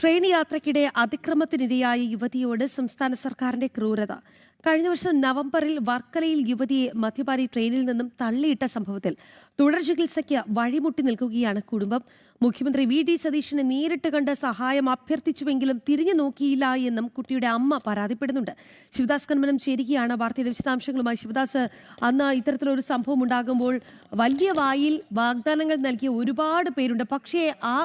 Train യാത്രയ്ക്കിടെ അതിക്രമത്തിനിരയായ യുവതിയോട് സംസ്ഥാന സർക്കാരിന്റെ ക്രൂരത. കഴിഞ്ഞ വർഷം നവംബറിൽ വർക്കലയിൽ യുവതിയെ മദ്യപാനി ട്രെയിനിൽ നിന്നും തള്ളിയിട്ട സംഭവത്തിൽ തുടർ ചികിത്സയ്ക്ക് വഴിമുട്ടി നിൽക്കുകയാണ് കുടുംബം. മുഖ്യമന്ത്രി വി.ഡി. സതീശനെ നേരിട്ട് കണ്ട് സഹായം അഭ്യർത്ഥിച്ചുവെങ്കിലും തിരിഞ്ഞു നോക്കിയില്ല എന്നും കുട്ടിയുടെ അമ്മ പരാതിപ്പെടുന്നുണ്ട്. ശിവദാസ് കന്മനം ചേരുകയാണ് വാർത്തയുടെ വിശദാംശങ്ങളുമായി. ശിവദാസ്, അന്ന് ഇത്തരത്തിലൊരു സംഭവം ഉണ്ടാകുമ്പോൾ വലിയ വായിൽ വാഗ്ദാനങ്ങൾ നൽകിയ ഒരുപാട് പേരുണ്ട്. പക്ഷേ ആ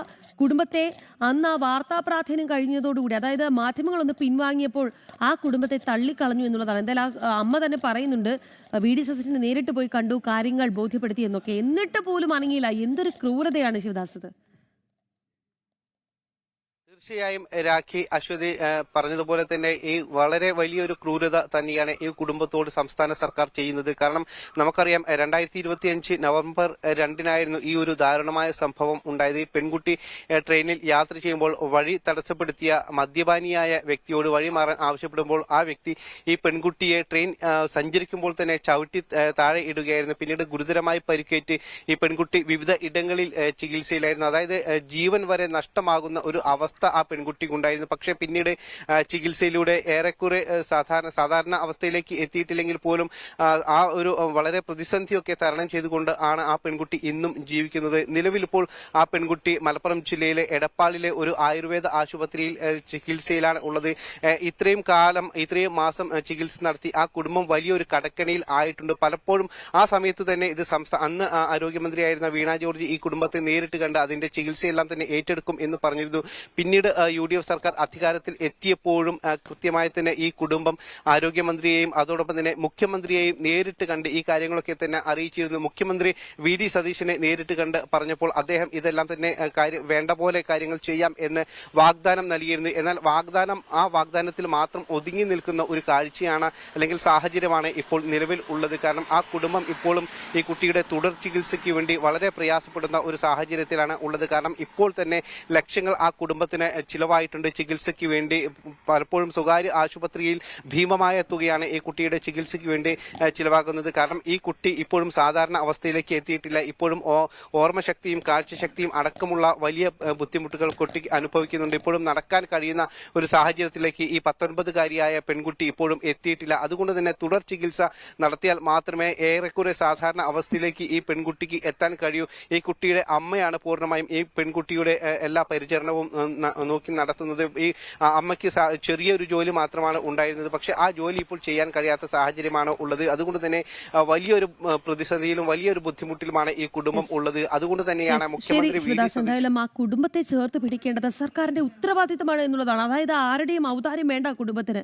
കുടുംബത്തെ അന്ന് ആ വാർത്താ പ്രാധാന്യം കഴിഞ്ഞതോടുകൂടി, അതായത് മാധ്യമങ്ങളൊന്ന് പിൻവാങ്ങിയപ്പോൾ ആ കുടുംബത്തെ തള്ളിക്കളഞ്ഞു എന്നുള്ളതാണ്. എന്തായാലും ആ അമ്മ തന്നെ പറയുന്നുണ്ട്, വി.ഡി. സതീശനെ നേരിട്ട് പോയി കണ്ടു, കാര്യങ്ങൾ ബോധ്യപ്പെടുത്തി എന്നൊക്കെ. എന്നിട്ട് പോലും അനങ്ങിയില്ല. എന്തൊരു ക്രൂരതയാണ് ശിവദാസ് ഇത്. തീർച്ചയായും രാഖി, അശ്വതി പറഞ്ഞതുപോലെ തന്നെ ഈ വളരെ വലിയൊരു ക്രൂരത തന്നെയാണ് ഈ കുടുംബത്തോട് സംസ്ഥാന സർക്കാർ ചെയ്യുന്നത്. കാരണം നമുക്കറിയാം, 2025 നവംബർ 2-നായിരുന്നു ഈ ഒരു ദാരുണമായ സംഭവം ഉണ്ടായത്. ഈ പെൺകുട്ടി ട്രെയിനിൽ യാത്ര ചെയ്യുമ്പോൾ വഴി തടസ്സപ്പെടുത്തിയ മദ്യപാനിയായ വ്യക്തിയോട് വഴി മാറാൻ ആവശ്യപ്പെടുമ്പോൾ ആ വ്യക്തി ഈ പെൺകുട്ടിയെ ട്രെയിൻ സഞ്ചരിക്കുമ്പോൾ തന്നെ ചവിട്ടി താഴെ ഇടുകയായിരുന്നു. പിന്നീട് ഗുരുതരമായി പരിക്കേറ്റ് ഈ പെൺകുട്ടി വിവിധ ഇടങ്ങളിൽ ചികിത്സയിലായിരുന്നു. അതായത് ജീവൻ വരെ നഷ്ടമാകുന്ന ഒരു അവസ്ഥ ആ പെൺകുട്ടിക്കുണ്ടായിരുന്നു. പക്ഷേ പിന്നീട് ചികിത്സയിലൂടെ ഏറെക്കുറെ സാധാരണ അവസ്ഥയിലേക്ക് എത്തിയിട്ടില്ലെങ്കിൽ പോലും ആ ഒരു വളരെ പ്രതിസന്ധിയൊക്കെ തരണം ചെയ്തുകൊണ്ട് ആണ് ആ പെൺകുട്ടി ഇന്നും ജീവിക്കുന്നത്. നിലവിൽ ഇപ്പോൾ ആ പെൺകുട്ടി മലപ്പുറം ജില്ലയിലെ എടപ്പാളിലെ ഒരു ആയുർവേദ ആശുപത്രിയിൽ ചികിത്സയിലാണ് ഉള്ളത്. ഇത്രയും മാസം ചികിത്സ നടത്തി ആ കുടുംബം വലിയൊരു കടക്കണിയിൽ ആയിട്ടുണ്ട്. പലപ്പോഴും ആ സമയത്ത് തന്നെ ഇത് അന്ന് ആരോഗ്യമന്ത്രിയായിരുന്ന വീണ ജോർജ് ഈ കുടുംബത്തെ നേരിട്ട് കണ്ട് അതിന്റെ ചികിത്സയെല്ലാം തന്നെ ഏറ്റെടുക്കും എന്ന് പറഞ്ഞിരുന്നു. പിന്നീട് UDF സർക്കാർ അധികാരത്തിൽ എത്തിയപ്പോഴും കൃത്യമായി തന്നെ ഈ കുടുംബം ആരോഗ്യമന്ത്രിയെയും അതോടൊപ്പം തന്നെ മുഖ്യമന്ത്രിയെയും നേരിട്ട് കണ്ട് ഈ കാര്യങ്ങളൊക്കെ തന്നെ അറിയിച്ചിരുന്നു. മുഖ്യമന്ത്രി വി.ഡി. സതീശനെ നേരിട്ട് കണ്ട് പറഞ്ഞപ്പോൾ അദ്ദേഹം ഇതെല്ലാം തന്നെ വേണ്ട പോലെ കാര്യങ്ങൾ ചെയ്യാം എന്ന് വാഗ്ദാനം നൽകിയിരുന്നു. എന്നാൽ ആ വാഗ്ദാനത്തിൽ മാത്രം ഒതുങ്ങി നിൽക്കുന്ന ഒരു കാഴ്ചയാണ് അല്ലെങ്കിൽ സാഹചര്യമാണ് ഇപ്പോൾ നിലവിൽ ഉള്ളത്. കാരണം ആ കുടുംബം ഇപ്പോഴും ഈ കുട്ടിയുടെ തുടർ ചികിത്സയ്ക്ക് വേണ്ടി വളരെ പ്രയാസപ്പെടുന്ന ഒരു സാഹചര്യത്തിലാണ് ഉള്ളത്. കാരണം ഇപ്പോൾ തന്നെ ലക്ഷങ്ങൾ ആ കുടുംബത്തിന് ചിലവായിട്ടുണ്ട് ചികിത്സയ്ക്ക് വേണ്ടി. പലപ്പോഴും സ്വകാര്യ ആശുപത്രിയിൽ ഭീമമായ തുകയാണ് ഈ കുട്ടിയുടെ ചികിത്സയ്ക്ക് വേണ്ടി ചിലവാക്കുന്നത്. കാരണം ഈ കുട്ടി ഇപ്പോഴും സാധാരണ അവസ്ഥയിലേക്ക് എത്തിയിട്ടില്ല. ഇപ്പോഴും ഓർമ്മശക്തിയും കാഴ്ചശക്തിയും അടക്കമുള്ള വലിയ ബുദ്ധിമുട്ടുകൾ കുട്ടി അനുഭവിക്കുന്നുണ്ട്. ഇപ്പോഴും നടക്കാൻ കഴിയുന്ന ഒരു സാഹചര്യത്തിലേക്ക് ഈ 19-കാരിയായ പെൺകുട്ടി ഇപ്പോഴും എത്തിയിട്ടില്ല. അതുകൊണ്ട് തന്നെ തുടർ ചികിത്സ നടത്തിയാൽ മാത്രമേ ഏറെക്കുറെ സാധാരണ അവസ്ഥയിലേക്ക് ഈ പെൺകുട്ടിക്ക് എത്താൻ കഴിയൂ. ഈ കുട്ടിയുടെ അമ്മയാണ് പൂർണ്ണമായും ഈ പെൺകുട്ടിയുടെ എല്ലാ പരിചരണവും നോക്കി നടത്തുന്നത്. ഈ അമ്മയ്ക്ക് ചെറിയൊരു ജോലി മാത്രമാണ് ഉണ്ടായിരുന്നത്. പക്ഷെ ആ ജോലി ഇപ്പോൾ ചെയ്യാൻ കഴിയാത്ത സാഹചര്യമാണ് ഉള്ളത്. അതുകൊണ്ട് തന്നെ വലിയൊരു പ്രതിസന്ധിയിലും വലിയൊരു ബുദ്ധിമുട്ടിലുമാണ് ഈ കുടുംബം ഉള്ളത്. അതുകൊണ്ട് തന്നെയാണ് മുഖ്യമന്ത്രി എന്തായാലും ആ കുടുംബത്തെ ചേർത്ത് പിടിക്കേണ്ടത് സർക്കാരിന്റെ ഉത്തരവാദിത്തമാണ് എന്നുള്ളതാണ്. അതായത് ആരുടെയും ഔദാര്യം വേണ്ട കുടുംബത്തിന്.